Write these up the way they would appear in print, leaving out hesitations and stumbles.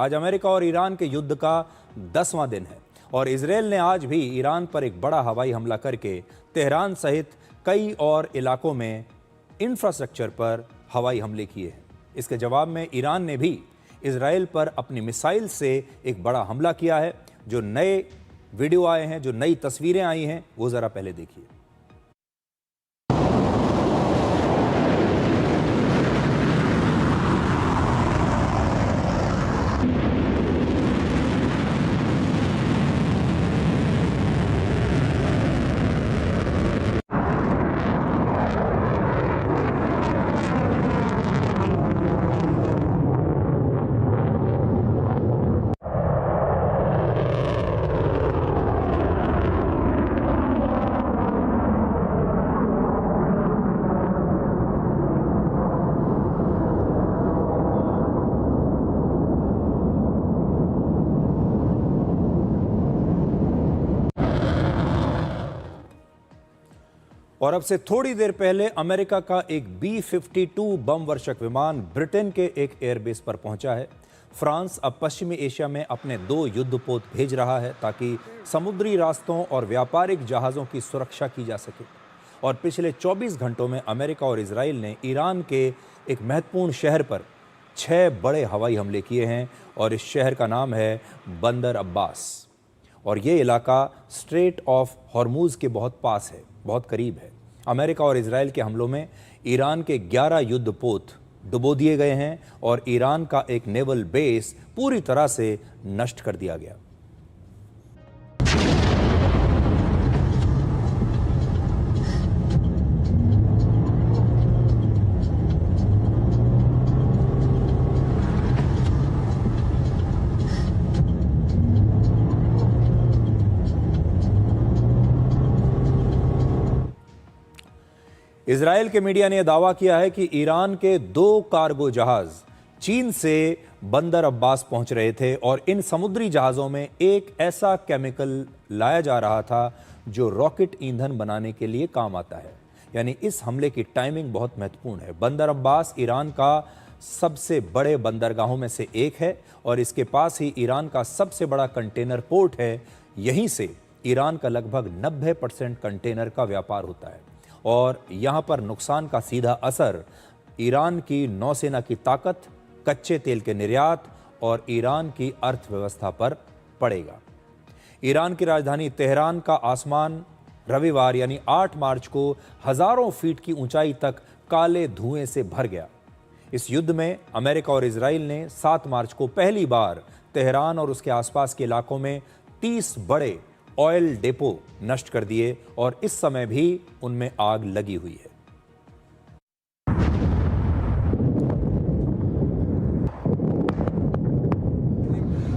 आज अमेरिका और ईरान के युद्ध का 10वां दिन है और इजरायल ने आज भी ईरान पर एक बड़ा हवाई हमला करके तेहरान सहित कई और इलाकों में इंफ्रास्ट्रक्चर पर हवाई हमले किए हैं। इसके जवाब में ईरान ने भी इजरायल पर अपनी मिसाइल से एक बड़ा हमला किया है। जो नए वीडियो आए हैं, जो नई तस्वीरें आई हैं, वो जरा पहले देखिए। और अब से थोड़ी देर पहले अमेरिका का एक B-52 बम वर्षक विमान ब्रिटेन के एक एयरबेस पर पहुंचा है। फ्रांस अब पश्चिमी एशिया में अपने 2 युद्धपोत भेज रहा है ताकि समुद्री रास्तों और व्यापारिक जहाज़ों की सुरक्षा की जा सके। और पिछले 24 घंटों में अमेरिका और इजराइल ने ईरान के एक महत्वपूर्ण शहर पर 6 बड़े हवाई हमले किए हैं और इस शहर का नाम है बंदर अब्बास। और ये इलाका स्ट्रेट ऑफ हॉर्मूज के बहुत पास है, बहुत करीब है। अमेरिका और इजराइल के हमलों में ईरान के 11 युद्धपोत डुबो दिए गए हैं और ईरान का एक नेवल बेस पूरी तरह से नष्ट कर दिया गया। इजराइल के मीडिया ने दावा किया है कि ईरान के 2 कार्गो जहाज चीन से बंदर अब्बास पहुंच रहे थे और इन समुद्री जहाज़ों में एक ऐसा केमिकल लाया जा रहा था जो रॉकेट ईंधन बनाने के लिए काम आता है। यानी इस हमले की टाइमिंग बहुत महत्वपूर्ण है। बंदर अब्बास ईरान का सबसे बड़े बंदरगाहों में से एक है और इसके पास ही ईरान का सबसे बड़ा कंटेनर पोर्ट है। यहीं से ईरान का लगभग 90% कंटेनर का व्यापार होता है और यहाँ पर नुकसान का सीधा असर ईरान की नौसेना की ताकत, कच्चे तेल के निर्यात और ईरान की अर्थव्यवस्था पर पड़ेगा। ईरान की राजधानी तेहरान का आसमान रविवार यानी 8 मार्च को हजारों फीट की ऊंचाई तक काले धुएं से भर गया। इस युद्ध में अमेरिका और इजराइल ने 7 मार्च को पहली बार तेहरान और उसके आसपास के इलाकों में 30 बड़े ऑयल डेपो नष्ट कर दिए और इस समय भी उनमें आग लगी हुई है।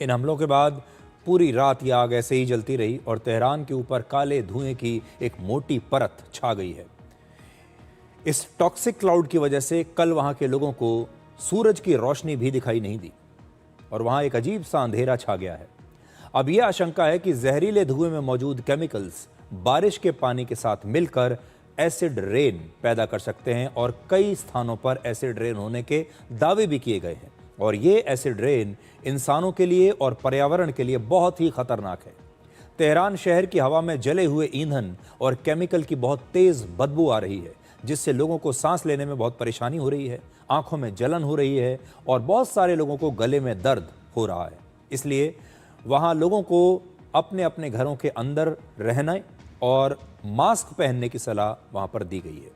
इन हमलों के बाद पूरी रात ये आग ऐसे ही जलती रही और तेहरान के ऊपर काले धुएं की एक मोटी परत छा गई है। इस टॉक्सिक क्लाउड की वजह से कल वहां के लोगों को सूरज की रोशनी भी दिखाई नहीं दी और वहां एक अजीब सा अंधेरा छा गया है। अब यह आशंका है कि जहरीले धुएं में मौजूद केमिकल्स बारिश के पानी के साथ मिलकर एसिड रेन पैदा कर सकते हैं और कई स्थानों पर एसिड रेन होने के दावे भी किए गए हैं और ये एसिड रेन इंसानों के लिए और पर्यावरण के लिए बहुत ही खतरनाक है। तेहरान शहर की हवा में जले हुए ईंधन और केमिकल की बहुत तेज बदबू आ रही है जिससे लोगों को सांस लेने में बहुत परेशानी हो रही है, आंखों में जलन हो रही है और बहुत सारे लोगों को गले में दर्द हो रहा है। इसलिए वहाँ लोगों को अपने अपने घरों के अंदर रहने और मास्क पहनने की सलाह वहाँ पर दी गई है।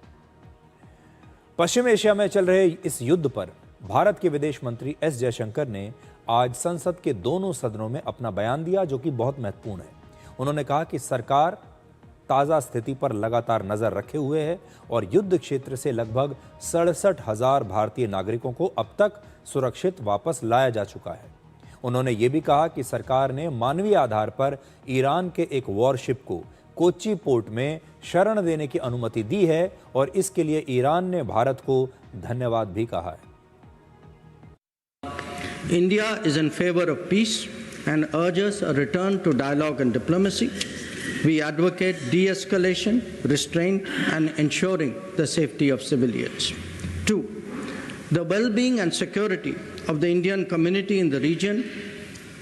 पश्चिम एशिया में चल रहे इस युद्ध पर भारत के विदेश मंत्री एस जयशंकर ने आज संसद के दोनों सदनों में अपना बयान दिया, जो कि बहुत महत्वपूर्ण है। उन्होंने कहा कि सरकार ताज़ा स्थिति पर लगातार नजर रखे हुए है और युद्ध क्षेत्र से लगभग 67,000 भारतीय नागरिकों को अब तक सुरक्षित वापस लाया जा चुका है। उन्होंने ये भी कहा कि सरकार ने मानवीय आधार पर ईरान के एक वॉरशिप को कोच्चि पोर्ट में शरण देने की अनुमति दी है और इसके लिए ईरान ने भारत को धन्यवाद भी कहा है। India is in favor of peace and urges a return to dialogue and diplomacy. We advocate de-escalation, restraint, and ensuring the safety of civilians. 2. The well-being and security of the Indian community in the region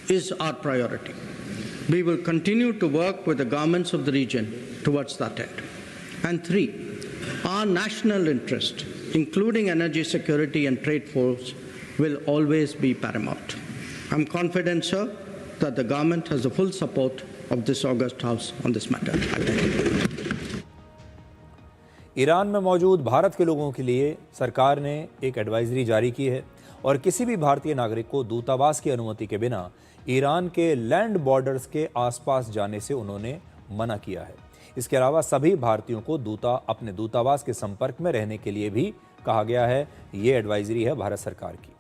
is our priority. We will continue to work with the governments of the region towards that end. And 3. Our national interest, including energy security and trade flows, will always be paramount. I'm confident, sir, that the government has the full support of this august House on this matter. I thank you. Iran में मौजूद भारत के लोगों के लिए सरकार ने एक advisory जारी की है और किसी भी भारतीय नागरिक को दूतावास की अनुमति के बिना ईरान के लैंड बॉर्डर्स के आसपास जाने से उन्होंने मना किया है। इसके अलावा सभी भारतीयों को अपने दूतावास के संपर्क में रहने के लिए भी कहा गया है। ये एडवाइजरी है भारत सरकार की।